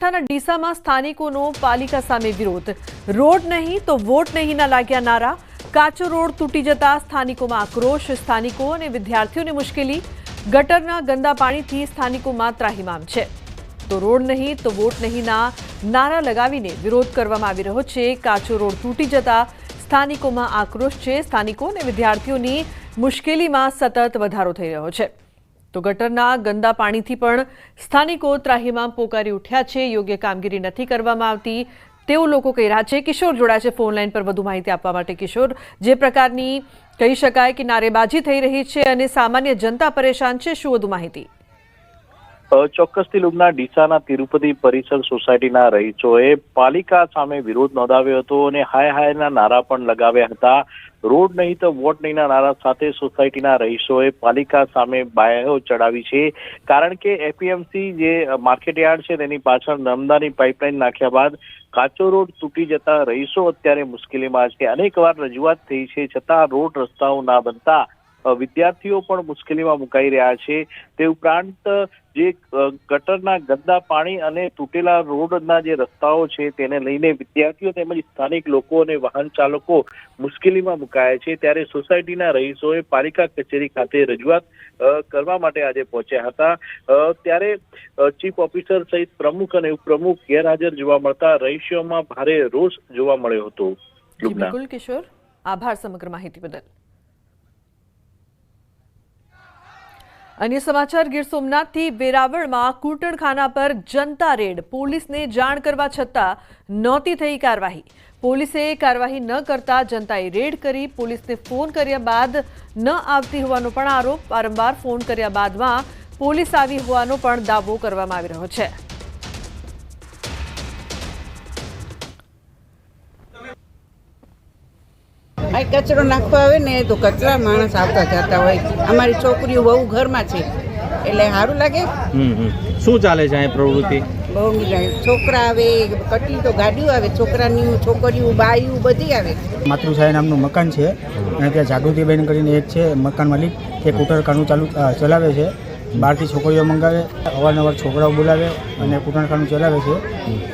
ડીસામાં સ્થાનિકોનો પાલિકા સામે વિરોધ. રોડ નહીં તો વોટ નહીંના લાગ્યા નારા. કાચો રોડ તૂટી જતા સ્થાનિકોમાં આક્રોશ. સ્થાનિકો અને વિદ્યાર્થીઓને મુશ્કેલી. ગટરના ગંદા પાણીથી સ્થાનિકોમાં ત્રાહિમામ છે. તો રોડ નહીં તો વોટ નહીંના નારા લગાવીને વિરોધ કરવામાં આવી રહ્યો છે. કાચો રોડ તૂટી જતા સ્થાનિકોમાં આક્રોશ છે. સ્થાનિકો અને વિદ્યાર્થીઓની મુશ્કેલીમાં સતત વધારો થઈ રહ્યો છે. તો ગટરના ગંદા પાણીથી પણ સ્થાનિકો ત્રાહિમામ પોકારી ઉઠ્યા છે. યોગ્ય કામગીરી નથી કરવામાં આવતી તેવું લોકો કહી રહ્યા છે. કિશોર જોડાય છે ફોન લાઈન પર વધુ માહિતી આપવા માટે. કિશોર, જે પ્રકારની કહી શકાય કે નારેબાજી થઈ રહી છે અને સામાન્ય જનતા પરેશાન છે, શું વધુ માહિતી? ચોક્કસથી લુગના ડીસાના તિરુપતિ પરિસર સોસાયટીના રહીશોએ પાલિકા સામે વિરોધ નોંધાવ્યો હતો અને હાય હાયના નારા પણ લગાવ્યા હતા. રોડ નહીં તો વોટ નહીંના નારા સાથે સોસાયટીના રહીશોએ પાલિકા સામે બાયો ચડાવી છે. કારણ કે એપીએમસી જે માર્કેટયાર્ડ છે તેની પાછળ નર્મદાની પાઇપલાઇન નાખ્યા બાદ કાચો રોડ તૂટી જતા રહીશો અત્યારે મુશ્કેલીમાં છે. અનેકવાર રજૂઆત થઈ છે, છતાં રોડ રસ્તાઓ ના બનતા વિદ્યાર્થીઓ પણ મુશ્કેલીમાં મુકાઈ રહ્યા છે. તે ઉપરાંત જે ગટરના ગંદા પાણી અને તૂટેલા રોડના જે રસ્તાઓ છે તેને લઈને વિદ્યાર્થીઓ તેમજ સ્થાનિક લોકો અને વાહન ચાલકો મુશ્કેલીમાં મુકાયા છે. ત્યારે સોસાયટીના રહીશોએ પાલિકા કચેરી ખાતે રજૂઆત કરવા માટે આજે પહોંચ્યા હતા. ત્યારે ચીફ ઓફિસર સહિત પ્રમુખ અને ઉપપ્રમુખ ગેરહાજર જોવા મળતા રહીશોમાં ભારે રોષ જોવા મળ્યો હતો. બિલકુલ કિશોર, આભાર સમગ્ર માહિતી બદલ. અન્ય સમાચાર, ગીર સોમનાથથી વેરાવળમાં કૂટણખાના પર જનતા રેડ. પોલીસને જાણ કરવા છતાં નહોતી થઈ કાર્યવાહી. પોલીસે કાર્યવાહી ન કરતા જનતાએ રેડ કરી. પોલીસને ફોન કર્યા બાદ ન આવતી હોવાનો પણ આરોપ. વારંવાર ફોન કર્યા બાદમાં પોલીસ આવી હોવાનો પણ દાવો કરવામાં આવી રહ્યો છે. કચરો નાખવા આવે ને તો કચરા માણસ આવતા જતા હોય. અમારી છોકરીઓ બહુ ઘરમાં છે એટલે સારું લાગે. શું ચાલે છે અહીં પ્રવૃત્તિ? બહુ છોકરા આવે, કેટલી તો ગાડીઓ આવે, છોકરાની છોકરીઓ બાયું બધી આવે. માતૃછાયા નામનું મકાન છે અને ત્યાં જાગૃતિબેન કરીને એક છે મકાન માલિક, તે કૂટણખાનું ચલાવે છે. બહારથી છોકરીઓ મંગાવે, અવારનવાર છોકરાઓ બોલાવે અને કૂટણખાનું ચલાવે છે.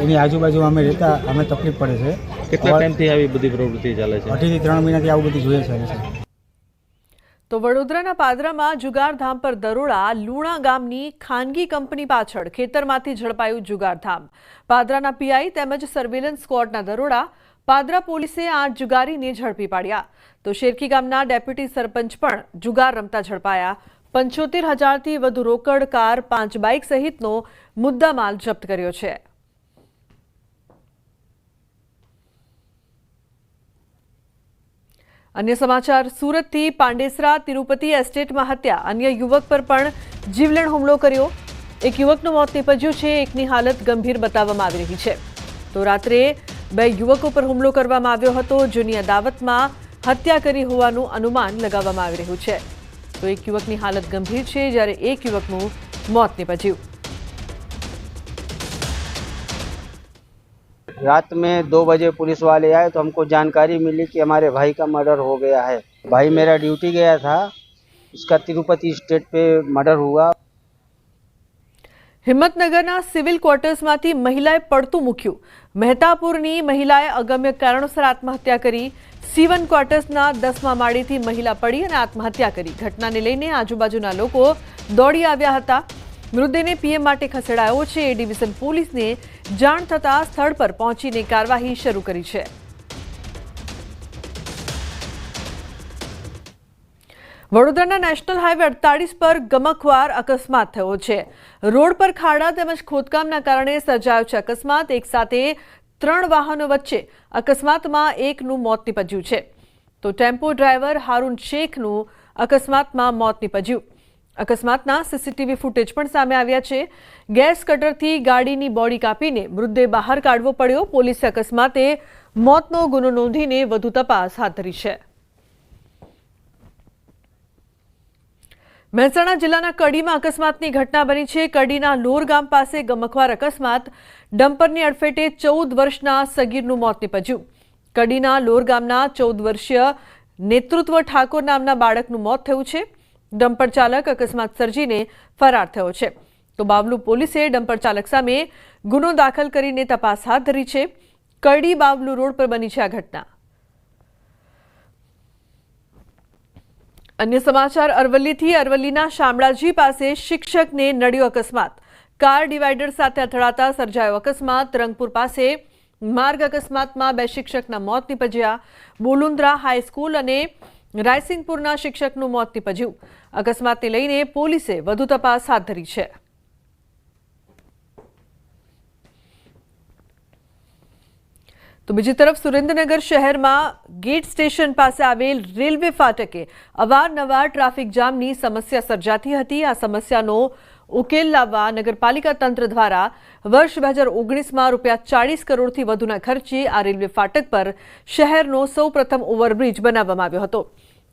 એની આજુબાજુમાં અમે રહેતા અમને તકલીફ પડે છે. કેટલા ટાઈમથી આવી બધી પ્રવૃત્તિ ચાલે છે? 2 થી 3 મહિનાથી આવું બધી જોઈએ છે. તો વડોદરાના પાદરામાં જુગારધામ પર દરોડા. લુણા ગામની ખાનગી કંપની પાછળ ખેતરમાંથી ઝડપાયું જુગારધામ. પાદરાના પીઆઈ તેમજ સર્વેલન્સ સ્ક્વોડના દરોડા. પાદરા પોલીસે 8 જુગારીને ઝડપી પાડ્યા. તો શેરકી ગામના ડેપ્યુટી સરપંચ પણ જુગાર રમતા ઝડપાયા. 75,000થી વધુ રોકડ, કાર, 5 બાઇક સહિતનો મુદ્દામાલ જપ્ત કર્યો છે. અન્ય સમાચાર, સુરતથી પાંડેસરા તિરુપતિ એસ્ટેટમાં હત્યા. અન્ય યુવક પર પણ જીવલેણ હુમલો કર્યો. એક યુવકનું મોત નીપજ્યું છે. એકની હાલત ગંભીર બતાવવામાં આવી રહી છે. તો રાત્રે 2 યુવકો પર હુમલો કરવામાં આવ્યો હતો, જેની અદાવતમાં હત્યા કરી હોવાનું અનુમાન લગાવવામાં આવી રહ્યું છે. તો એક યુવકની હાલત ગંભીર છે જ્યારે એક યુવકનું મોત નીપજ્યું. रात में 2 बजे पुलिस वाले आए तो हमको जानकारी मिली कि हमारे भाई का मर्डर हो गया है. भाई मेरा ड्यूटी गया था, उसका तिरुपति स्टेट पे मर्डर हुआ. હિંમતનગરના સિવિલ ક્વાર્ટર્સમાંથી મહિલાએ પડતું મૂક્યું. મહેતાપુરની મહિલાએ અગમ્ય કારણોસર આત્મહત્યા કરી. C1 ક્વાર્ટર્સના 10મા માળેથી મહિલા પડી અને આત્મહત્યા કરી. ઘટનાને લઈને આજુબાજુના લોકો દોડી આવ્યા હતા. મૃતદેહને પીએમ માટે ખસેડાયો છે. એ ડિવિઝન પોલીસને જાણ થતાં સ્થળ પર પહોંચીને કાર્યવાહી શરૂ કરી છે. વડોદરાના નેશનલ હાઈવે 48 પર ગમખ્વાર અકસ્માત થયો છે. રોડ પર ખાડા તેમજ ખોદકામના કારણે સર્જાયો છે અકસ્માત. એક સાથે 3 વાહનો વચ્ચે અકસ્માતમાં એકનું મોત નીપજ્યું છે. તો ટેમ્પો ડ્રાઈવર હારૂન શેખનું અકસ્માતમાં મોત નીપજ્યું. અકસ્માતના સીસીટીવી ફૂટેજ પણ સામે આવ્યા છે. ગેસ કટરથી ગાડીની બોડી કાપીને મૃતદેહ બહાર કાઢવો પડ્યો. પોલીસે અકસ્માતે મોતનો ગુનો નોંધીને વધુ તપાસ હાથ ધરી છે. મહેસાણા જિલ્લાના કડીમાં અકસ્માતની ઘટના બની છે. કડીના લોર ગામ પાસે ગમખ્વાર અકસ્માત. ડમ્પરની અડફેટે 14 વર્ષના સગીરનું મોત નીપજ્યું. કડીના લોર ગામના 14 વર્ષીય નેતૃત્વ ઠાકોર નામના બાળકનું મોત થયું છે. ડમ્પર ચાલક અકસ્માત સર્જીને ફરાર થયો છે. તો બાવલુ પોલીસે ડમ્પર ચાલક સામે ગુનો દાખલ કરીને તપાસ હાથ ધરી છે। કરડી બાવલુ રોડ પર બની છે આ ઘટના। अन्य समाचार अरवल्लीथी। अरवल्लीना शामळाजी पासे शिक्षकने नड्यो अकस्मात। कार डिवाइडर साथे અથડાતા સર્જાયો અકસ્માત। રંગપુર પાસે मार्ग अकस्मातमां 2 शिक्षकना मौत निपज्या। बोलुंद्रा हाईस्कूल अने रायसिंगपुરના शिक्षकનું મોત નિપજ્યું। અકસ્માતને લઈને પોલીસે વધુ તપાસ હાથ ધરી છે। तो बीजी तरफ सुरेन्द्रनगर शहर में गेट स्टेशन पास आवेल रेलवे फाटके अवारनवार ट्राफिक जामनी समस्या सर्जाती हती। आ समस्यानो उकेल लाववा नगरपालिका तंत्र द्वारा वर्ष 2019 में ₹40 करोड़थी वधुना खर्चे आ रेलवे फाटक पर शहरनो सौ प्रथम ओवरब्रिज बनाववामां आव्यो हतो।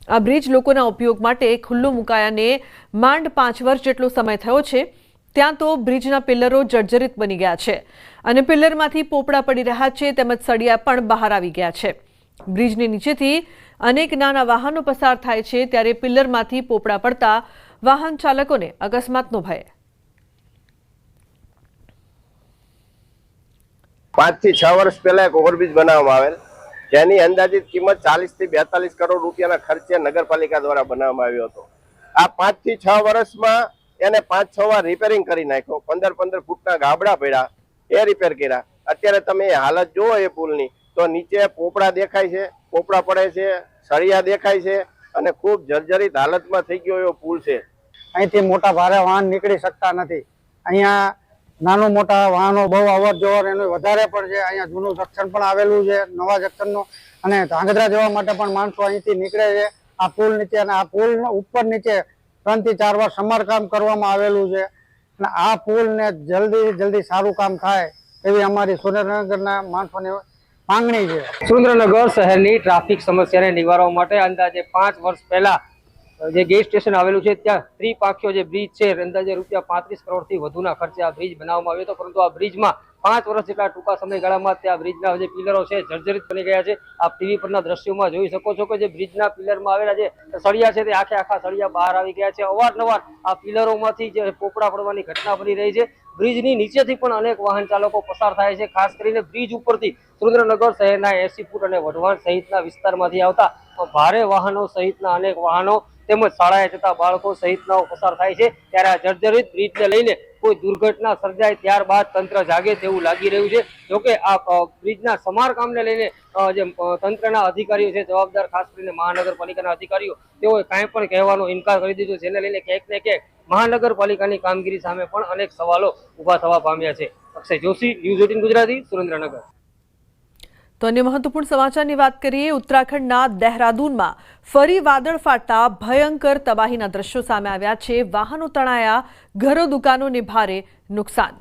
आ ब्रिज लोकोना उपयोग माटे खुल्लो मुकायाने मांड 5 वर्ष जेटलो समय थयो छे। ત્યાં તો બ્રિજના પિલ્લરો જર્જરિત બની ગયા છે અને પિલ્લરમાંથી પોપડા પડી રહ્યા છે તેમજ સળિયા પણ બહાર આવી ગયા છે। બ્રિજની નીચેથી અનેક નાના વાહનો પસાર થાય છે ત્યારે પિલ્લરમાંથી પોપડા પડતા વાહન ચાલકોને અકસ્માતનો ભય। 5 થી 6 વર્ષ પહેલા એક ઓવરબ્રિજ બનાવવામાં આવેલ, જેની અંદાજિત કિંમત 40 થી 42 કરોડ રૂપિયાના ખર્ચે નગરપાલિકા દ્વારા બનાવવામાં આવ્યો હતો। આ 5 થી 6 વર્ષમાં એને 5-6 વાર રિપેરિંગ કરી નાખ્યો। 15-15 ફૂટના ગાબડા પડ્યા, એ રિપેર કર્યા। અત્યારે તમે હાલત જોવો એ પુલની તો નીચે પોપડા દેખાય છે, પોપડા પડે છે, સળિયા દેખાય છે અને ખૂબ જર્જરિત હાલતમાં થઈ ગયો એવો પુલ છે। અહીંથી મોટા ભારે વાહન નીકળી શકતા નથી। અહીંયા નાનો મોટા વાહનો બહુ અવર જવર એનું વધારે પણ છે। અહીંયા જૂનું જંકશન પણ આવેલું છે, નવા જંકશનનું, અને ધાંગધ્રા જવા માટે પણ માણસો અહીંથી નીકળે છે આ પુલ નીચે। અને આ પુલ ઉપર નીચે 3 થી 4 વાર સમારકામ કરવામાં આવેલું છે અને આ પુલને જલ્દી સારું કામ થાય એવી અમારી સુરેન્દ્રનગરના માણસોની માંગણી છે। સુરેન્દ્રનગર શહેરની ટ્રાફિક સમસ્યાને નિવારવા માટે અંદાજે 5 વર્ષ પહેલા જે ગેટ સ્ટેશન આવેલું છે ત્યાં ત્રિપાંખીયો જે બ્રિજ છે અંદાજે ₹35 કરોડથી વધુના ખર્ચે આ બ્રિજ બનાવવામાં આવ્યો હતો, પરંતુ આ બ્રિજમાં 5 વર્ષ જેટલા ટૂંકા સમયગાળામાં ત્યાં બ્રિજના જે પિલરો છે જર્જરિત બની ગયા છે। આપ ટીવી પરના દ્રશ્યોમાં જોઈ શકો છો કે જે બ્રિજના પિલરમાં આવેલા જે સળિયા છે તે આખા સળિયા બહાર આવી ગયા છે। અવારનવાર આ પિલરોમાંથી જે પોપડા પડવાની ઘટના બની રહી છે। બ્રિજની નીચેથી પણ અનેક વાહન ચાલકો પસાર થાય છે, ખાસ કરીને બ્રિજ ઉપરથી સુરેન્દ્રનગર શહેરના 80 ફૂટ અને વઢવાણ સહિતના વિસ્તારમાંથી આવતા ભારે વાહનો સહિતના અનેક વાહનો તેમજ શાળાએ જતા બાળકો સહિતનાઓ પસાર થાય છે। ત્યારે આ જર્જરિત બ્રિજને લઈને કોઈ દુર્ઘટના સર્જાય ત્યારબાદ તંત્ર જાગે તેવું લાગી રહ્યું છે। જોકે આ બ્રિજના સમારકામને લઈને જે તંત્રના અધિકારીઓ છે જવાબદાર, ખાસ કરીને મહાનગરપાલિકાના અધિકારીઓ, તેઓએ કાંઈ પણ કહેવાનો ઇનકાર કરી દીધો, જેને લઈને ક્યાંક ને ક્યાંક મહાનગરપાલિકાની કામગીરી સામે પણ અનેક સવાલો ઊભા થવા પામ્યા છે। અક્ષય જોશી, ન્યૂઝ 18 ગુજરાતી, સુરેન્દ્રનગર। तो अन्य महत्वपूर्ण समाचारनी बात करिए। उत्तराखंडना देहरादूનમાં ફરી વાદળ ફાટતા ભયંકર તબાહીના દ્રશ્યો સામે આવ્યા છે। વાહનો તણાયા, ઘરો દુકાનોને ભારે નુકસાન।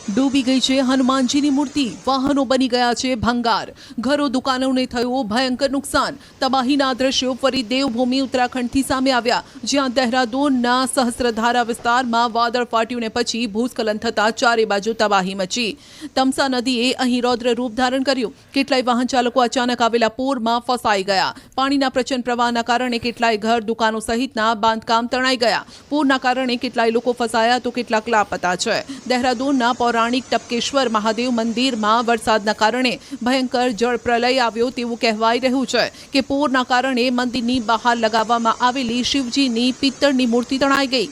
ડૂબી ગઈ છે હનુમાનજીની મૂર્તિ, વાહનો બની ગયા છે ભંગાર, ઘરો દુકાનોને થયું ભયંકર નુકસાન। તબાહીના દ્રશ્યો ફરી દેવભૂમિ ઉત્તરાખંડથી સામે આવ્યા, જ્યાં દેહરાદૂનના સહસ્ત્રધારા વિસ્તારમાં વાદળ ફાટ્યું ને પછી ભૂસ્ખલન થતા ચારે બાજુ તબાહી મચી। તમસા નદીએ અહીં રૌદ્ર રૂપ ધારણ કર્યું। કેટલાય વાહન ચાલકો અચાનક આવેલા પૂરમાં ફસાઈ ગયા। પાણીના પ્રચંડ પ્રવાહના કારણે કેટલાય ઘર દુકાનો સહિતના બાંધકામ તણાઈ ગયા। પૂરના કારણે કેટલાય લોકો ફસાયા તો કેટલાક લાપતા છે। દેહરાદૂનના પૌરાણિક ટપકેશ્વર મહાદેવ મંદિરમાં વરસાદના કારણે ભયંકર જળ પ્રલય આવ્યો તેવું કહેવાઈ રહ્યું છે કે પૂરના કારણે મંદિરની બહાર લગાવવામાં આવેલી શિવજીની પિત્તળની મૂર્તિ તણાઈ ગઈ।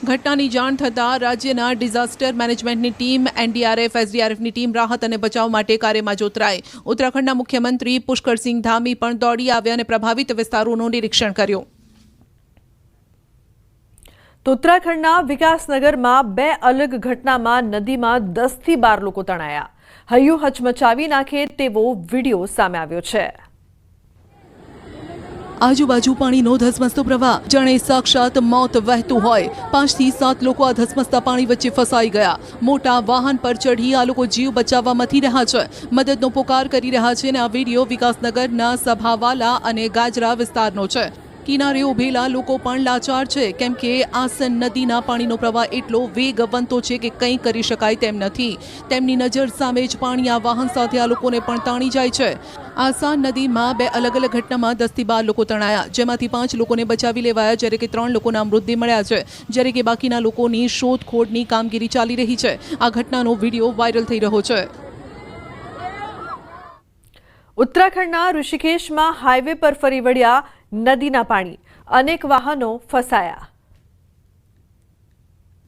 ઘટનાની જાણ થતાં રાજ્યના ડિઝાસ્ટર મેનેજમેન્ટની ટીમ, એનડીઆરએફ, એસડીઆરએફની ટીમ રાહત અને બચાવ માટે કાર્યમાં જોતરાઈ। ઉત્તરાખંડના મુખ્યમંત્રી પુષ્કરસિંહ ધામી પણ દોડી આવ્યા અને પ્રભાવિત વિસ્તારોનું નિરીક્ષણ કર્યું। તો ઉત્તરાખંડના વિકાસનગરમાં 2 અલગ ઘટનામાં નદીમાં 10 થી 12 લોકો તણાયા। હૈયું હચમચાવી નાખે તેવો વિડીયો સામે આવ્યો છે। આજુબાજુ પાણીનો ધસમસતો પ્રવાહ, જાણે સાક્ષાત મોત વહેતું હોય। 5 થી 7 લોકો આ ધસમસતા પાણી વચ્ચે ફસાઈ ગયા। મોટા વાહન પર ચઢી આ લોકો જીવ બચાવવા મથી રહ્યા છે, મદદનો પોકાર કરી રહ્યા છે અને આ વિડીયો વિકાસનગરના સભાવાલા અને ગાજરા વિસ્તારનો છે। કિનારે ઉભેલા લોકો પણ લાચાર છે, કેમ કે આસન નદીના પાણીનો પ્રવાહ એટલો વેગવંતો છે કે કંઈ કરી શકાય તેમ નથી. તેમની નજર સામે જ પાણી આ વાહન સાથે આ લોકોને પણ તાણી જાય છે. આસાન નદીમાં 2 અલગ અલગ ઘટનામાં 10 થી 12 લોકો તણાયા, જેમાંથી 5 લોકોને બચાવી લેવાયા, જ્યારે કે 3 લોકોના મૃતદેહ મળ્યા છે, જ્યારે કે બાકીના લોકોની શોધખોળની કામગીરી ચાલી રહી છે. આ ઘટનાનો વિડીયો વાયરલ થઈ રહ્યો છે. ઉત્તરાખંડના ઋષિકેશમાં હાઈવે પર ફરી વળ્યા નદીના પાણી, અનેક વાહનો ફસાયા.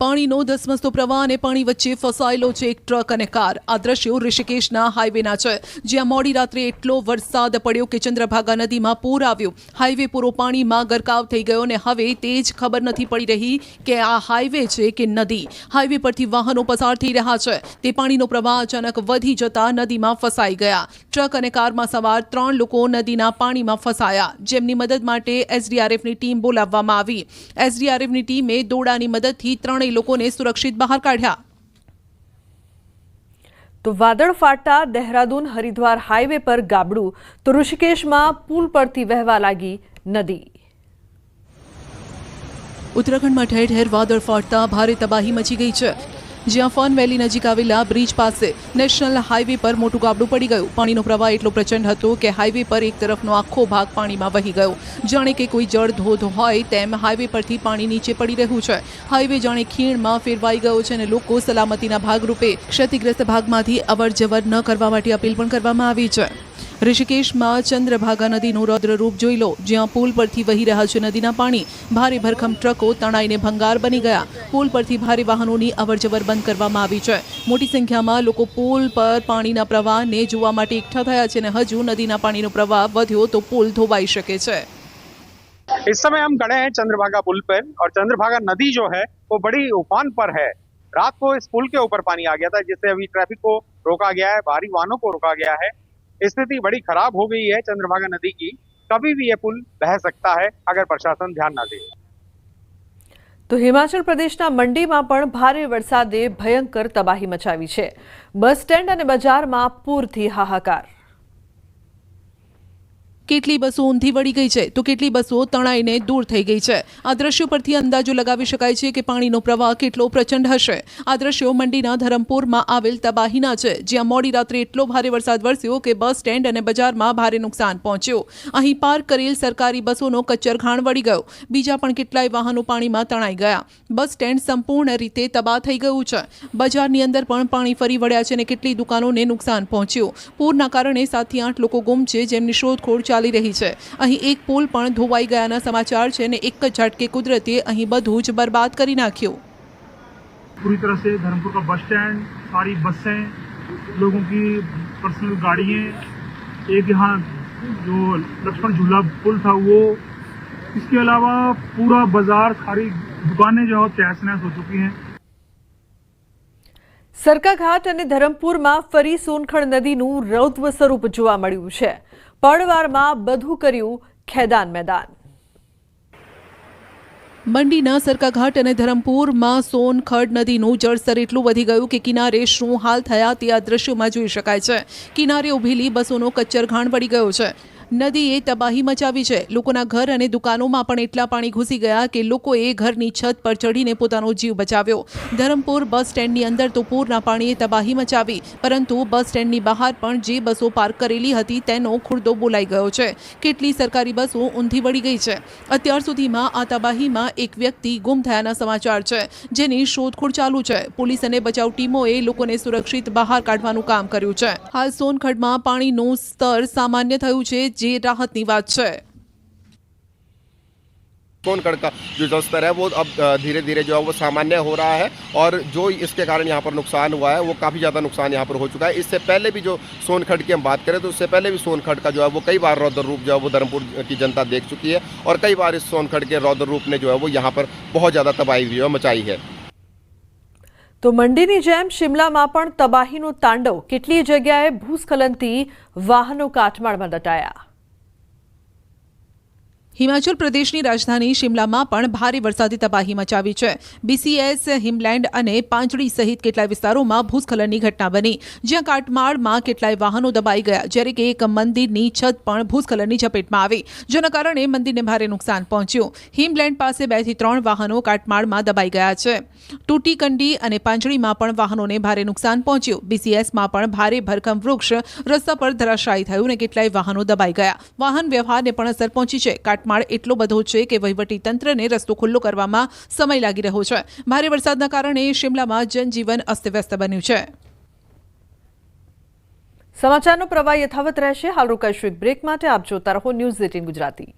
પાણીનો ધસમસતો પ્રવાહ અને પાણી વચ્ચે ફસાયેલો છે એક ટ્રક અને કાર. આ દ્રશ્યો ઋષિકેશના હાઈવેના છે, જ્યાં મોડી રાત્રે એટલો વરસાદ પડ્યો કે ચંદ્રભાગા નદીમાં પૂર આવ્યું. હાઈવે પૂરો પાણીમાં ગરકાવ થઈ ગયો અને હવે તે જ ખબર નથી પડી રહી કે આ હાઈવે છે કે નદી. હાઈવે પરથી વાહનો પસાર થઈ રહ્યા છે, તે પાણીનો પ્રવાહ અચાનક વધી જતા નદીમાં ફસાઈ ગયા. ટ્રક અને કારમાં સવાર 3 લોકો નદીના પાણીમાં ફસાયા, જેમની મદદ માટે એસડીઆરએફની ટીમ બોલાવવામાં આવી. એસડીઆરએફની ટીમે દોરડાની મદદથી 3 લોકોને સુરક્ષિત બહાર કાઢ્યા. તો વાદળ ફાટતા દહેરાદૂન હરિદ્વાર હાઈવે પર ગાબડું, તો ઋષિકેશમાં પુલ પરથી વહેવા લાગી નદી. ઉત્તરાખંડમાં ઠેર ઠેર વાદળ ફાટતા ભારે તબાહી મચી ગઈ છે, જ્યાં ફન વેલી નજીક આવેલા બ્રિજ પાસે નેશનલ હાઈવે પર મોટું ગાબડું પડી ગયું. પાણીનો પ્રવાહ એટલો પ્રચંડ હતો કે હાઈવે પર એક તરફનો આખો ભાગ પાણીમાં વહી ગયો. જાણે કે કોઈ જળ ધોધ હોય તેમ હાઈવે પરથી પાણી નીચે પડી રહ્યું છે. હાઈવે જાણે ખીણમાં ફેરવાઈ ગયો છે અને લોકો સલામતીના ભાગરૂપે ક્ષતિગ્રસ્ત ભાગમાંથી અવરજવર ન કરવા માટે અપીલ પણ કરવામાં આવી છે. ઋષિકેશમાં ચંદ્રભાગા નદીનું રૌદ્ર રૂપ જોઈ લો, જ્યાં પુલ પરથી વહી રહ્યા છે નદીના પાણી. ભારે ભરખમ ટ્રકો તણાઈને ભંગાર બની ગયા. પુલ પરથી ભારે વાહનોની અવરજવર બંધ કરવામાં આવી છે. મોટી સંખ્યામાં લોકો પુલ પર પાણીના પ્રવાહને જોવા માટે એકઠા થયા છે અને હજુ નદીના પાણીનો પ્રવાહ વધ્યો તો પુલ ધોવાઈ શકે છે. इस समय हम खड़े हैं चंद्रभागा पुल पर और चंद्रभागा नदी जो है वो बड़ी उफान पर है. रात को इस पुल के ऊपर पानी आ गया था, जिससे अभी ट्रैफिक को रोका गया है, भारी वाहनों को रोका गया है. स्थिति बड़ी खराब हो गई है चंद्रभागा नदी की. कभी भी ये पुल बह सकता है अगर प्रशासन ध्यान ना दे. તો હિમાચલ પ્રદેશના મંડીમાં પણ ભારે વરસાદે ભયંકર તબાહી મચાવી છે. બસ સ્ટેન્ડ અને બજારમાં પૂરથી હાહાકાર. કેટલી બસો ઊંધી વળી ગઈ છે તો કેટલી બસો તણાઈને દૂર થઈ ગઈ છે. આ દ્રશ્યો પરથી અંદાજો લગાવી શકાય છે કે પાણીનો પ્રવાહ કેટલો પ્રચંડ હશે. આ દ્રશ્યો મંડીના ધરમપુરમાં આવેલ તબાહીના છે, જ્યાં મોડી રાત્રે એટલો ભારે વરસાદ વરસ્યો કે બસ સ્ટેન્ડ અને બજારમાં ભારે નુકસાન પહોંચ્યું. અહીં પાર્ક કરેલ સરકારી બસોનો કચ્ચરઘાણ વળી ગયો. બીજા પણ કેટલાય વાહનો પાણીમાં તણાઈ ગયા. બસ સ્ટેન્ડ સંપૂર્ણ રીતે તબાહ થઈ ગયું છે. બજારની અંદર પણ પાણી ફરી વળ્યા છે અને કેટલી દુકાનોને નુકસાન પહોંચ્યું. પૂરના કારણે 7 થી 8 લોકો ગુમ છે, જેમની શોધખોળ ચાલી રહી છે. અહીં એક પુલ પણ ધોવાઈ ગયાના સમાચાર છે અને એક જ ઝટકે કુદરતે અહીં બધું જ બરબાદ કરી નાખ્યું. पूरी तरह से धर्मपुर का बस स्टैंड, सारी बसें, लोगों की पर्सनल गाड़ियाँ, एक यहाँ जो लक्ष्मण झूला पुल था वो, इसके अलावा पूरा बाजार, सारी दुकानें जो है तहस नहस हो चुकी हैं. સરકાઘાટ અને ધરમપુરમાં ફરી સોનખડ નદીનું રૌદ્ર સ્વરૂપ જોવા મળ્યું છે. પળવારમાં બધું કર્યું ખેદાન મેદાન. મંડીના સરકાઘાટ અને ધરમપુરમાં સોનખડ નદીનું જળસ્તર એટલું વધી ગયું કે કિનારે શું હાલ થયા તે આ દ્રશ્યોમાં જોઈ શકાય છે. કિનારે ઊભેલી બસોનો કચ્ચરઘાણ વળી ગયો છે. નદીએ તબાહી મચાવી છે. લોકોના ઘર અને દુકાનોમાં પણ એટલા પાણી ઘૂસી ગયા કે લોકોએ ઘરની છત પર ચડીને પોતાનો જીવ બચાવ્યો. ધરમપુર બસ સ્ટેન્ડની અંદર તો પૂરના પાણીએ તબાહી મચાવી, પરંતુ બસ સ્ટેન્ડની બહાર પણ જે બસો પાર્ક કરેલી હતી તેનો ખુરદો બોલાઈ ગયો છે. કેટલી સરકારી બસો ઊંધી વળી ગઈ છે. અત્યાર સુધીમાં આ તબાહીમાં એક વ્યક્તિ ગુમ થયાના સમાચાર છે, જેની શોધખોળ ચાલુ છે. પોલીસ અને બચાવ ટીમોએ લોકોને સુરક્ષિત બહાર કાઢવાનું કામ કર્યું છે. હાલ સોનખડમાં પાણીનું સ્તર સામાન્ય થયું છે, જે રાહતની વાત છે. सोनखड़ का जो जलस्तर है वो अब धीरे धीरे जो है वो सामान्य हो रहा है और जो इसके कारण यहाँ पर नुकसान हुआ है वो काफ़ी ज़्यादा नुकसान यहाँ पर हो चुका है. इससे पहले भी जो सोनखड़ की हम बात करें तो उससे पहले भी सोनखड़ का जो है वो कई बार रौद्र रूप जो है वो धर्मपुर की जनता देख चुकी है और कई बार इस सोनखड़ के रौद्र रूप ने जो है वो यहाँ पर बहुत ज़्यादा तबाही जो है मचाई है. તો મંડીની જેમ શિમલામાં પણ તબાહીનું તાંડવ. કેટલી જગ્યાએ ભૂસ્ખલનથી વાહનો કાટમાળમાં દટાયા. હિમાચલ પ્રદેશની રાજધાની શિમલામાં પણ ભારે વરસાદી તબાહી મચાવી છે. BCS, હિમલેન્ડ અને પાંચડી સહિત કેટલાય વિસ્તારોમાં ભૂસ્ખલનની ઘટના બની, જ્યાં કાટમાળમાં કેટલાય વાહનો દબાઈ ગયા, જ્યારે કે એક મંદિરની છત પણ ભૂસ્ખલનની ઝપેટમાં આવી, જેના કારણે મંદિરને ભારે નુકસાન પહોંચ્યું. હિમલેન્ડ પાસે 2 થી 3 વાહનો કાટમાળમાં દબાઈ ગયા છે. ટૂટીકંડી અને પાંચડીમાં પણ વાહનોને ભારે નુકસાન પહોંચ્યું. BCSમાં પણ ભારે ભરખમ વૃક્ષ રસ્તા પર ધરાશાયી થયું અને કેટલાય વાહનો દબાઈ ગયા. વાહન વ્યવહારને પણ અસર પહોંચી છે. માળ એટલો બધો છે કે વહીવટી તંત્રને રસ્તો ખુલ્લો કરવામાં સમય લાગી રહ્યો છે. ભારે વરસાદના કારણે શિમલામાં જનજીવન અસ્તવ્યસ્ત બન્યું છે. સમાચારનો પ્રવાહ યથાવત રહેશે. હાલ રોકાઈશું એક બ્રેક માટે. આપ જોતા રહો ન્યૂઝ 18 ગુજરાતી.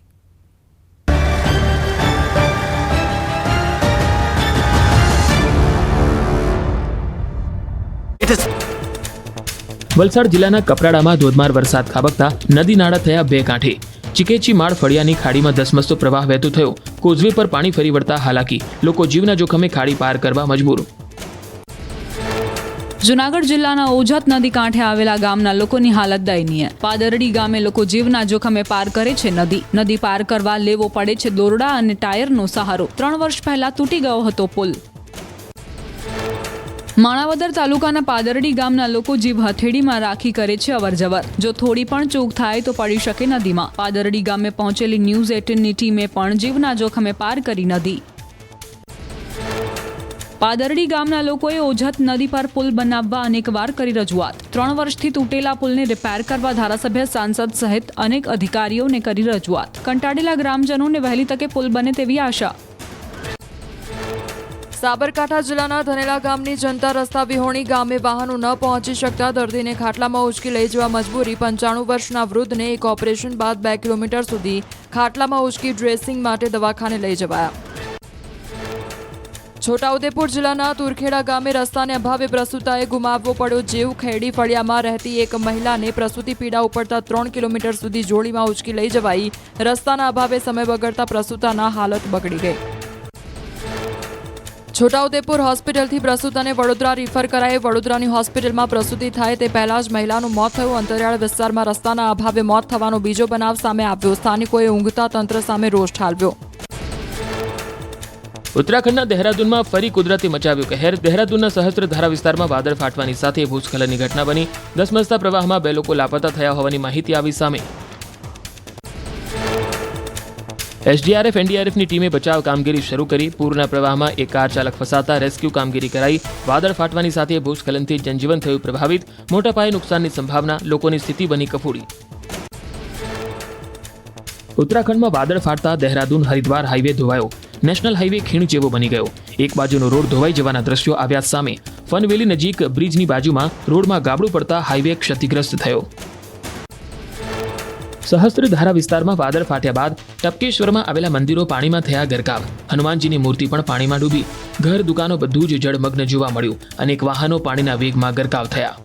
વલસાડ જિલ્લાના કપરાડામાં ધોધમાર વરસાદ ખાબકતા નદી નાળા થયા 2 કાંઠે. ચીકેચી માળ ફળિયાની ખાડીમાં ધસમસતો પ્રવાહ વહેતો થયો. કોઝવે પર પાણી ફરી વળતા હાલાકી, લોકો જીવના જોખમે ખાડી પાર કરવા મજબૂર. જૂનાગઢ જિલ્લાના ઓજત નદી કાંઠે આવેલા ગામના લોકોની હાલત દયનીય. પાદરડી ગામે લોકો જીવના જોખમે પાર કરે છે નદી. નદી પાર કરવા લેવો પડે છે દોરડા અને ટાયરનો સહારો. 3 વર્ષ પહેલા તૂટી ગયો હતો પુલ. માણાવદર તાલુકાના પાદરડી ગામના લોકો જીવ હથેળીમાં રાખી કરે છે અવરજવર. જો થોડી પણ ચૂક થાય તો પડી શકે નદીમાં. પાદરડી ગામે પહોંચેલી ન્યૂઝ 18ની ટીમે પણ જીવના જોખમે પાર કરી નદી. પાદરડી ગામના લોકોએ ઓજત નદી પર પુલ બનાવવા અનેકવાર કરી રજૂઆત. 3 વર્ષથી તૂટેલા પુલને રિપેર કરવા ધારાસભ્ય, સાંસદ સહિત અનેક અધિકારીઓને કરી રજૂઆત. કંટાળેલા ગ્રામજનોને વહેલી તકે પુલ બને તેવી આશા. સાબરકાંઠા જિલ્લાના ધનેલા ગામની જનતા રસ્તા વિહોણી. ગામે વાહનો ન પહોંચી શકતા દર્દીને ખાટલામાં ઉંચકી લઈ જવા મજબૂરી. 95 વર્ષના વૃદ્ધને એક ઓપરેશન બાદ 2 કિલોમીટર સુધી ખાટલામાં ઉંચકી ડ્રેસિંગ માટે દવાખાને લઈ જવાયા. છોટાઉદેપુર જિલ્લાના તુરખેડા ગામે રસ્તાને અભાવે પ્રસૂતાએ ગુમાવવો પડ્યો જીવ. ખેડી ફળિયામાં રહેતી એક મહિલાને પ્રસૂતિ પીડા ઉપડતા 3 કિલોમીટર સુધી જોડીમાં ઉંચકી લઈ જવાઈ. રસ્તાના અભાવે સમય બગડતા પ્રસૂતાના હાલત બગડી ગઈ. છોટાઉદેપુર હોસ્પિટલથી પ્રસૂતાને વડોદરા રિફર કરાઈ. વડોદરાની હોસ્પિટલમાં પ્રસૂતિ થાય તે પહેલા જ મહિલાનું મોત થયું. અંતરિયાળ વિસ્તારમાં રસ્તાના અભાવે મોત થવાનો બીજો બનાવ સામે આવ્યો. સ્થાનિકોએ ઊંઘતા તંત્ર સામે રોષ ઠાલવ્યો. ઉત્તરાખંડના દહેરાદૂનમાં ફરી કુદરતે મચાવ્યું કહેર. દહેરાદૂનના સહસ્ત્રધારા વિસ્તારમાં વાદળ ફાટવાની સાથે ભૂસ્ખલનની ઘટના બની. ધસમસતા પ્રવાહમાં 2 લોકો લાપતા થયા હોવાની માહિતી આવી સામે. SDRF, NDRFની ટીમે બચાવ કામગીરી શરૂ કરી. પૂરના પ્રવાહમાં એક કાર ચાલક ફસાતા રેસ્ક્યુ કામગીરી કરાઈ. વાદળ ફાટવાની સાથે ભૂસ્ખલનથી જનજીવન થયું પ્રભાવિત. મોટા પાયે નુકસાનની સંભાવના, લોકોની સ્થિતિ બની કફોડી. ઉત્તરાખંડમાં વાદળ ફાટતા દહેરાદૂન હરિદ્વાર હાઈવે ધોવાયો. નેશનલ હાઈવે ખીણ જેવો બની ગયો. એક બાજુનો રોડ ધોવાઈ જવાના દ્રશ્યો આવ્યા સામે. ફનવેલી નજીક બ્રિજની બાજુમાં રોડમાં ગાબડું પડતા હાઈવે ક્ષતિગ્રસ્ત થયો. સહસ્ત્રધારા વિસ્તારમાં વાદળ ફાટ્યા બાદ ટપકેશ્વરમાં આવેલા મંદિરો પાણીમાં થયા ગરકાવ. હનુમાનજીની મૂર્તિ પણ પાણીમાં ડૂબી. ઘર, દુકાનો બધું જ જળમગ્ન જોવા મળ્યું. અનેક વાહનો પાણીના વેગમાં ગરકાવ થયા.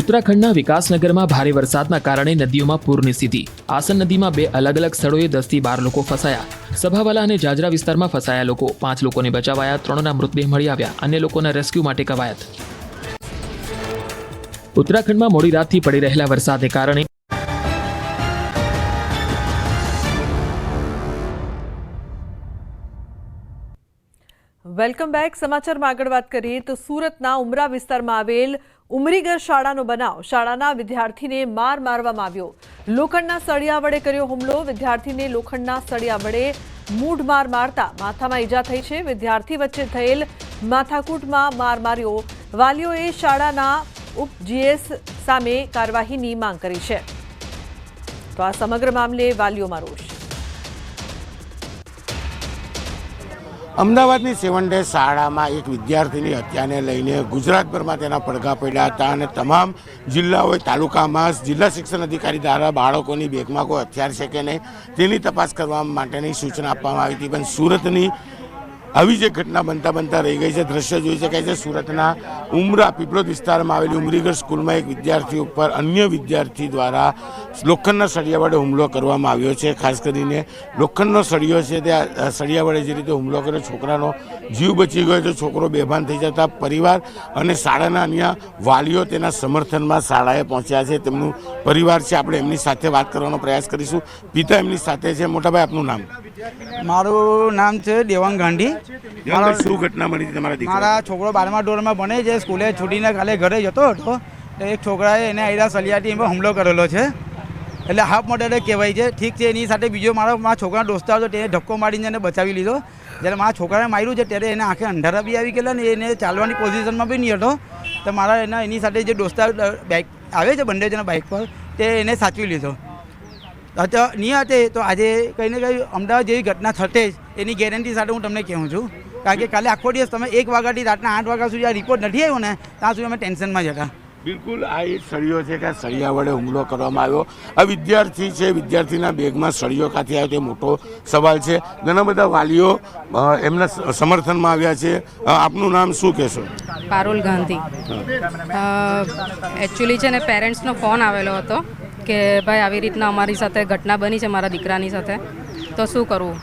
ઉત્તરાખંડના વિકાસનગરમાં ભારે વરસાદના કારણે નદીઓમાં પૂરની સ્થિતિ. આસન નદીમાં 2 અલગ અલગ સ્થળોએ 10 થી 12 લોકો ફસાયા. સભાવાલા અને જાજરા વિસ્તારમાં ફસાયા લોકો. 5 લોકોને બચાવાયા. 3ના મૃતદેહ મળી આવ્યા. અન્ય લોકોના રેસ્ક્યુ માટે કવાયત. ઉત્તરાખંડમાં મોડી રાતથી પડી રહેલા વરસાદને કારણે વેલકમ બેક. સમાચારમાં આગળ વાત કરીએ તો સુરતના ઉમરા વિસ્તારમાં આવેલ ઉમરીગર શાળાનો બનાવ. શાળાના વિદ્યાર્થીને માર મારવામાં આવ્યો. લોખંડના સળિયા વડે કર્યો હુમલો. વિદ્યાર્થીને લોખંડના સળિયા વડે મૂઢ માર મારતા માથામાં ઈજા થઈ છે. વિદ્યાર્થી વચ્ચે થયેલ માથાકૂટમાં માર માર્યો. વાલીઓએ શાળાના ઉપ GS સામે કાર્યવાહીની માંગ કરી છે. તો આ સમગ્ર મામલે વાલીઓમાં રોષ. અમદાવાદની 7 ડે શાળામાં એક વિદ્યાર્થીની હત્યાને લઈને ગુજરાતભરમાં તેના પડઘા પડ્યા હતા અને તમામ જિલ્લાઓએ, તાલુકામાં જિલ્લા શિક્ષણ અધિકારી દ્વારા બાળકોની બેગમાં કોઈ હથિયાર છે કે નહીં તેની તપાસ કરવા માટેની સૂચના આપવામાં આવી હતી. પણ સુરતની આવી જે ઘટના બનતા બનતા રહી ગઈ છે. દ્રશ્ય જોઈ શકાય છે સુરતના ઉમરા પીપલોદ વિસ્તારમાં આવેલી ઉમરીગઢ સ્કૂલમાં એક વિદ્યાર્થી ઉપર અન્ય વિદ્યાર્થી દ્વારા લોખંડના સળિયા વડે હુમલો કરવામાં આવ્યો છે. ખાસ કરીને લોખંડનો સળિયો છે તે સળિયા વડે જે રીતે હુમલો કર્યો, છોકરાનો જીવ બચી ગયો તો છોકરો બેભાન થઈ જતા પરિવાર અને શાળાના અન્ય વાલીઓ તેના સમર્થનમાં શાળાએ પહોંચ્યા છે. તેમનું પરિવાર છે, આપણે એમની સાથે વાત કરવાનો પ્રયાસ કરીશું. પિતા એમની સાથે છે. મોટાભાઈ, આપનું નામ? મારું નામ છે દેવાંગ ગાંધી. શું ઘટના બની હતી તમારા દીકરા? મારા છોકરો 12મા ધોરણમાં ભણે છે. સ્કૂલે છૂટીને કાલે ઘરે જતો હતો તો એક છોકરાએ એને આયરા સલિયાથી એમાં હુમલો કરેલો છે. એટલે હાફ મર્ડર કહેવાય છે. ઠીક છે, એની સાથે બીજો મારા છોકરાનો દોસ્તાર હતો, તેને ધક્કો મારીને એને બચાવી લીધો. જ્યારે મારા છોકરાને માર્યું છે ત્યારે એને આંખે અંધારા બી આવી ગયેલા ને એને ચાલવાની પોઝિશનમાં બી નહીં હતો. તો મારા એની સાથે જે દોસ્તાર બાઇક આવે છે બંને જણા બાઇક પર, તે એને સાચવી લીધો. તો નહીં હતે તો આજે કંઈ ને કંઈ અમદાવાદ જેવી ઘટના થતે જ એની ગેરંટી સાથે હું તમને કહું છું. કારણ કે કાલે આખો દિવસ તમે 1 વાગ્યાથી રાતના 8 વાગ્યા સુધી આ રિપોર્ટ નથી આવ્યો ને ત્યાં સુધી અમે ટેન્શનમાં જ હતા. બિલકુલ, આ એક સળિયો છે કે સળિયા વડે હુમલો કરવામાં આવ્યો. આ વિદ્યાર્થી છે, વિદ્યાર્થીના બેગમાં સળિયો ક્યાંથી આવ્યો તે મોટો સવાલ છે. ઘણા બધા વાલીઓ એમના સમર્થનમાં આવ્યા છે. આપનું નામ શું કહેશો? પારુલ ગાંધી. એકચ્યુઅલી છે ને પેરેન્ટ્સનો ફોન આવેલો હતો કે ભાઈ આવી રીતના અમારી સાથે ઘટના બની છે મારા દીકરાની સાથે, તો શું કરવું.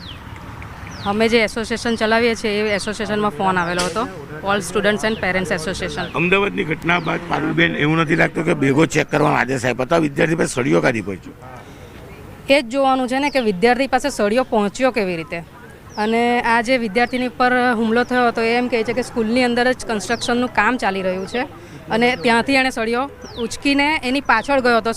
અમે જે એસોસિએશન ચલાવીએ છીએ એ એસોસિએશનમાં ફોન આવેલો હતો, all students and parents association. અમદાવાદની ઘટના બાદ પારુલબેન એવું નથી લાગતું કે બેગો ચેક કરવાનો આદેશ આપ્યો હતો? વિદ્યાર્થી પાસે સળિયો કાઢી પહોંચ્યો, એ જ જોવાનું છે ને કે વિદ્યાર્થી પાસે સળિયો પહોંચ્યો કેવી રીતે. અને આ જે વિદ્યાર્થીની પર હુમલો થયો હતો એ એમ કહે છે કે સ્કૂલની અંદર જ કન્સ્ટ્રક્શનનું કામ ચાલી રહ્યું છે અને ત્યાંથી એણે સળિયો ઉચકીને એની પાછળ ગયો હતો,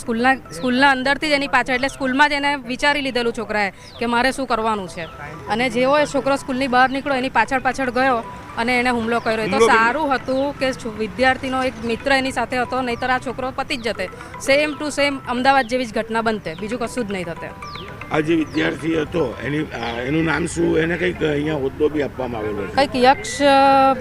સ્કૂલના અંદરથી જ એની પાછળ. એટલે સ્કૂલમાં જ એને વિચારી લીધેલું છોકરાએ કે મારે શું કરવાનું છે. અને જેવો એ છોકરો સ્કૂલની બહાર નીકળ્યો એની પાછળ ગયો અને એણે હુમલો કર્યો. એ તો સારું હતું કે વિદ્યાર્થીનો એક મિત્ર એની સાથે હતો, નહીંતર આ છોકરો પતી જ જતે. સેમ ટુ સેમ અમદાવાદ જેવી જ ઘટના બનતે, બીજું કશું જ નહીં થતે. આ જે વિદ્યાર્થી હતો એનું નામ શું? એને કંઈક અહીંયા હોદ્દો બી આપવામાં આવેલો છે, કંઈક યક્ષ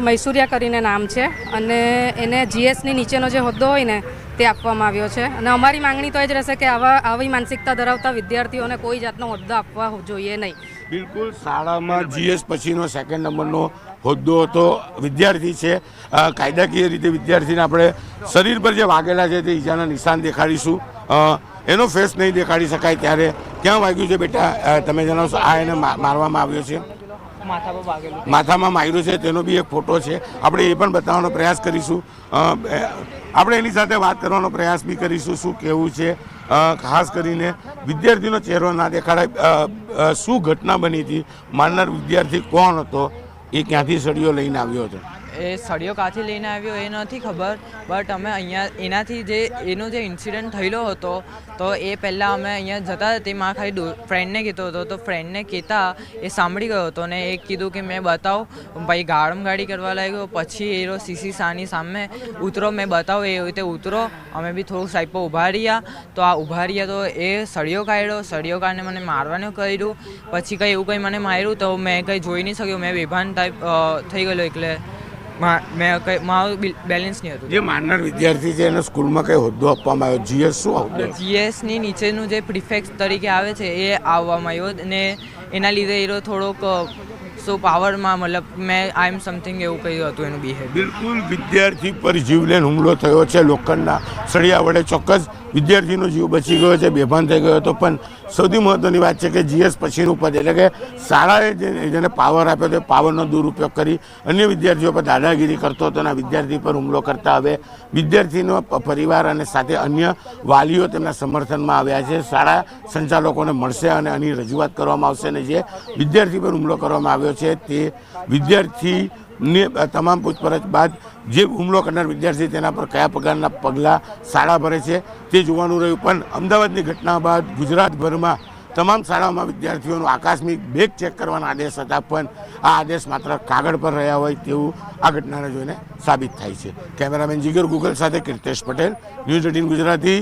મૈસુરિયા કરીને નામ છે અને એને જીએસની નીચેનો જે હોદ્દો હોય ને તે આપવામાં આવ્યો છે. અને અમારી માંગણી તો એ જ રહેશે કે આવી માનસિકતા ધરાવતા વિદ્યાર્થીઓને કોઈ જાતનો હોદ્દો આપવા જોઈએ નહીં. બિલકુલ, શાળામાં જીએસ પછીનો 2nd નંબરનો હોદ્દો હતો. વિદ્યાર્થી છે, કાયદાકીય રીતે વિદ્યાર્થીને આપણે શરીર પર જે વાગેલા છે તે ઈજાના નિશાન દેખાડીશું. એનો ફેસ નહીં દેખાડી શકાય ત્યારે ક્યાં વાગ્યું છે બેટા તમે જણાવશો? આ એને મારવામાં આવ્યો છે, માથામાં માર્યું છે, તેનો બી એક ફોટો છે. આપણે એ પણ બતાવવાનો પ્રયાસ કરીશું. આપણે એની સાથે વાત કરવાનો પ્રયાસ બી કરીશું શું કહેવું છે. ખાસ કરીને વિદ્યાર્થીનો ચહેરો ના દેખાડાય, શું ઘટના બની હતી, મારનાર વિદ્યાર્થી કોણ હતો, એ ક્યાંથી સળિયો લઈને આવ્યો હતો? એ સળિયો કાંથી લઈને આવ્યો એ નથી ખબર, બટ અમે અહીંયા એનાથી એનો જે ઇન્સિડન્ટ થયેલો હતો તો એ પહેલાં અમે અહીંયા જતા તે માં ખાલી ફ્રેન્ડને કહેતો હતો, તો ફ્રેન્ડને કહેતા એ સાંભળી ગયો હતો ને એ કીધું કે મેં બતાવ. ભાઈ ગાડી કરવા લાગ્યો. પછી એ સીસી સાની સામે ઉતરો, મેં બતાવ, એ રીતે ઉતરો. અમે બી થોડુંક સાઈડ પર ઊભા રહ્યા, તો આ ઊભા રહ્યા તો એ સળિયો કાઢીને મને મારવાનું કર્યું. પછી કંઈ એવું કંઈ મને માર્યું તો મેં કંઈ જોઈ નહીં શક્યો, મેં બેભાન ટાઈપ થઈ ગયેલો. એટલે મારું બેલેન્સ નહીં હતું. જે મારનાર વિદ્યાર્થી છે એને સ્કૂલમાં કઈ હોદ્દો આપવામાં આવ્યો? જીએસ શું હોદ્દો? જીએસની નીચેનું જે પ્રિફેક્ટ તરીકે આવે છે એ આવવામાં આવ્યો ને એના લીધે એ થોડોક સો પાવરમાં મતલબ મેં આઈ એમ સમથિંગ એવું કહ્યું હતું એનું બિહેવિયર. બિલકુલ, વિદ્યાર્થી પર જીવલેણ હુમલો થયો છે લોખંડના સળિયા વડે. ચોક્કસ વિદ્યાર્થીનો જીવ બચી ગયો છે, બેભાન થઈ ગયો હતો. પણ સૌથી મહત્વની વાત છે કે જીએસ પછીનું પદ એટલે કે શાળાએ જેને પાવર આપ્યો તે પાવરનો દુરુપયોગ કરી અન્ય વિદ્યાર્થીઓ પર દાદાગીરી કરતો હતો અને વિદ્યાર્થી પર હુમલો કરતા હવે વિદ્યાર્થીનો પરિવાર અને સાથે અન્ય વાલીઓ તેમના સમર્થનમાં આવ્યા છે. શાળા સંચાલકોને મળશે અને આની રજૂઆત કરવામાં આવશે અને જે વિદ્યાર્થી પર હુમલો કરવામાં આવ્યો છે તે વિદ્યાર્થીને તમામ પૂછપરછ બાદ જે હુમલો કરનાર વિદ્યાર્થી તેના પર કયા પ્રકારના પગલાં શાળા ભરે છે તે જોવાનું રહ્યું. પણ અમદાવાદની ઘટના બાદ ગુજરાતભરમાં તમામ શાળાઓમાં વિદ્યાર્થીઓનું આકસ્મિક બેગ ચેક કરવાના આદેશ હતા, પણ આ આદેશ માત્ર કાગળ પર રહ્યા હોય તેવું આ ઘટનાને જોઈને સાબિત થાય છે. કેમેરામેન જીગર ગુગલ સાથે કીર્તેશ પટેલ, ન્યૂઝ 18 ગુજરાતી,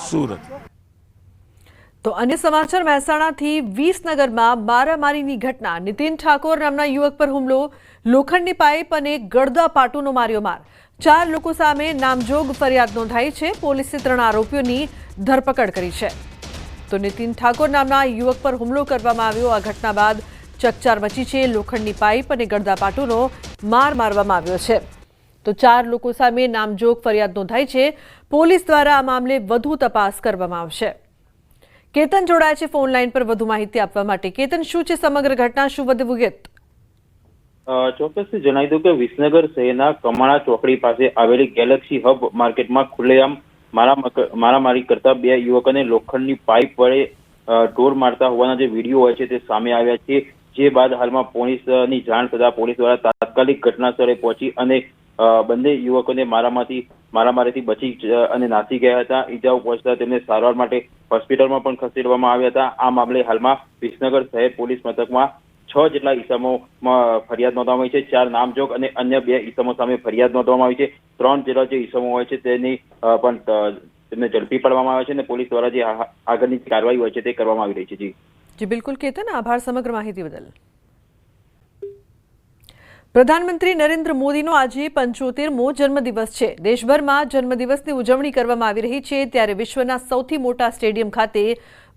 સુરત. તો અન્ય સમાચાર, મહેસાણાથી વિસનગરમાં મારામારીની ઘટના. નીતિન ઠાકોર નામના યુવક પર હુમલો, લોખંડની પાઇપ અને ગળદા પાટુનો માર્યો માર. 4 લોકો સામે નામજોગ ફરિયાદ નોંધાઈ છે. પોલીસે 3 આરોપીઓની ધરપકડ કરી છે. તો નીતિન ઠાકોર નામના યુવક પર હુમલો કરવામાં આવ્યો. આ ઘટના બાદ ચકચાર મચી છે। લોખંડની પાઇપ અને ગડદાપાટુનો માર મારવામાં આવ્યો છે। તો 4 લોકો સામે નામજોગ ફરિયાદ નોંધાઈ છે। પોલીસ દ્વારા આ મામલે વધુ તપાસ કરવામાં આવશે। કેતન જોડાય છે ફોન લાઈન પર વધુ માહિતી આપવા માટે। કેતન, શું છે સમગ્ર ઘટના, શું વધુ વિગત? ચોક્કસથી જણાવી દઉં કે વિસનગર શહેરના કમાણા ચોકડી પાસે આવેલી ગેલેક્સી હબ માર્કેટમાં ખુલ્લેઆમ મારામારી કરતા 2 યુવકોને લોખંડની પાઇપ વડે ઢોર મારતા હોવાના જે વિડીયો હોય છે તે સામે આવ્યા છે। જે બાદ હાલમાં પોલીસની જાણ થતા પોલીસ દ્વારા તાત્કાલિક ઘટના સ્થળે પહોંચી અને બંને યુવકોને મારામારીથી બચી અને નાસી ગયા હતા। ઈજાઓ પહોંચતા તેમને સારવાર માટે હોસ્પિટલમાં પણ ખસેડવામાં આવ્યા હતા। આ મામલે હાલમાં વિસનગર શહેર પોલીસ મથકમાં 6 જેટલા ઈસમોમાં ફરિયાદ નોંધવામાં આવી છે। 4 નામજોગ અને અન્ય 2 ઈસમો સામે ફરિયાદ નોંધવામાં આવી છે। 3 જેટલા જે ઈસમો હોય છે તેની પણ તેમને ઝડપી પાડવામાં આવે છે અને પોલીસ દ્વારા જે આગળની કાર્યવાહી હોય છે તે કરવામાં આવી રહી છે। જી બિલકુલ કેતન, આભાર સમગ્ર માહિતી બદલ। પ્રધાનમંત્રી નરેન્દ્ર મોદીનો આજે 75મો જન્મદિવસ છે। દેશભરમાં જન્મદિવસની ઉજવણી કરવામાં આવી રહી છે, ત્યારે વિશ્વના સૌથી મોટા સ્ટેડિયમ ખાતે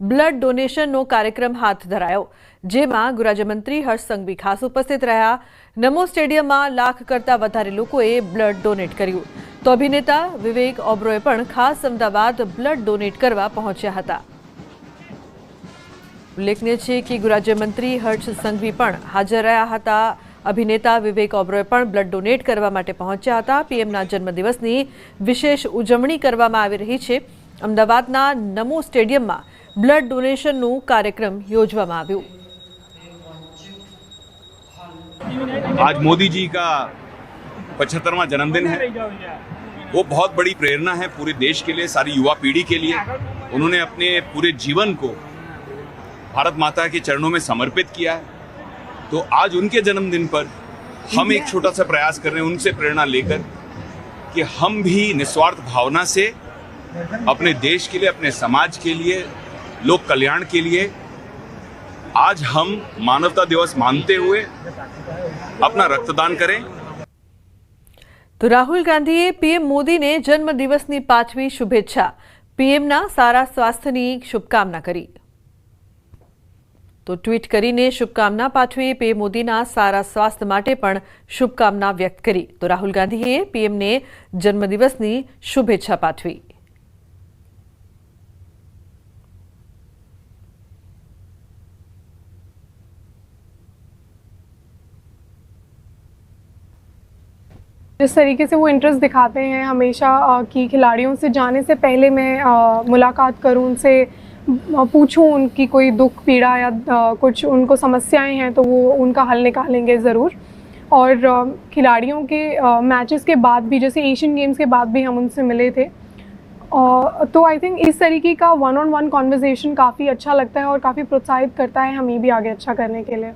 બ્લડ ડોનેશનનો કાર્યક્રમ હાથ ધરાયો, જેમાં ગૃહરાજ્યમંત્રી હર્ષ સંઘવી ખાસ ઉપસ્થિત રહ્યા। નમો સ્ટેડિયમમાં લાખ કરતાં વધારે લોકોએ બ્લડ ડોનેટ કર્યું, તો અભિનેતા વિવેક ઓબરોય પણ ખાસ અમદાવાદ બ્લડ ડોનેટ કરવા પહોંચ્યા હતા। ઉલ્લેખનીય છે કે ગૃહરાજ્યમંત્રી હર્ષ સંઘવી પણ હાજર રહ્યા હતા। અભિનેતા વિવેક ઓબરોય પણ બ્લડ ડોનેટ કરવા માટે પહોંચ્યા હતા। પીએમના જન્મદિવસની વિશેષ ઉજવણી કરવામાં આવી રહી છે। અમદાવાદના નમો સ્ટેડિયમમાં બ્લડ ડોનેશનનું કાર્યક્રમ યોજવામાં આવ્યું। आज मोदी जी का 75वां जन्मदिन है। वो बहुत बड़ी प्रेरणा है पूरे देश के लिए, सारी युवा पीढ़ी के लिए। उन्होंने अपने पूरे जीवन को भारत माता के चरणों में समर्पित किया है, तो आज उनके जन्मदिन पर हम एक छोटा सा प्रयास कर रहे हैं उनसे प्रेरणा लेकर कि हम भी निस्वार्थ भावना से अपने देश के लिए, अपने समाज के लिए, लोक कल्याण के लिए आज हम मानवता दिवस मानते हुए अपना रक्तदान करें। तो राहुल गांधीए पीएम मोदीने जन्मदिवसनी पाठवी शुभेच्छा। पीएमना सारा स्वास्थ्यनी शुभकामना करी। तो ट्वीट करीने शुभकामना पाठवी। पीएम मोदीना सारा स्वास्थ्य माटे पण शुभकामना व्यक्त करी। तो राहुल गांधीए पीएमने जन्मदिवसनी शुभेच्छा पाठवी। जिस तरीके से वो इंटरेस्ट दिखाते हैं हमेशा कि खिलाड़ियों से जाने से पहले मैं मुलाकात करूं, उनसे पूछूं उनकी कोई दुख पीड़ा या कुछ उनको समस्याएं हैं तो वो उनका हल निकालेंगे ज़रूर। और खिलाड़ियों के मैचेस के बाद भी, जैसे एशियन गेम्स के बाद भी हम उनसे मिले थे, तो आई थिंक इस तरीके का 1-on-1 कॉन्वर्सेशन काफ़ी अच्छा लगता है और काफ़ी प्रोत्साहित करता है हमें भी आगे अच्छा करने के लिए।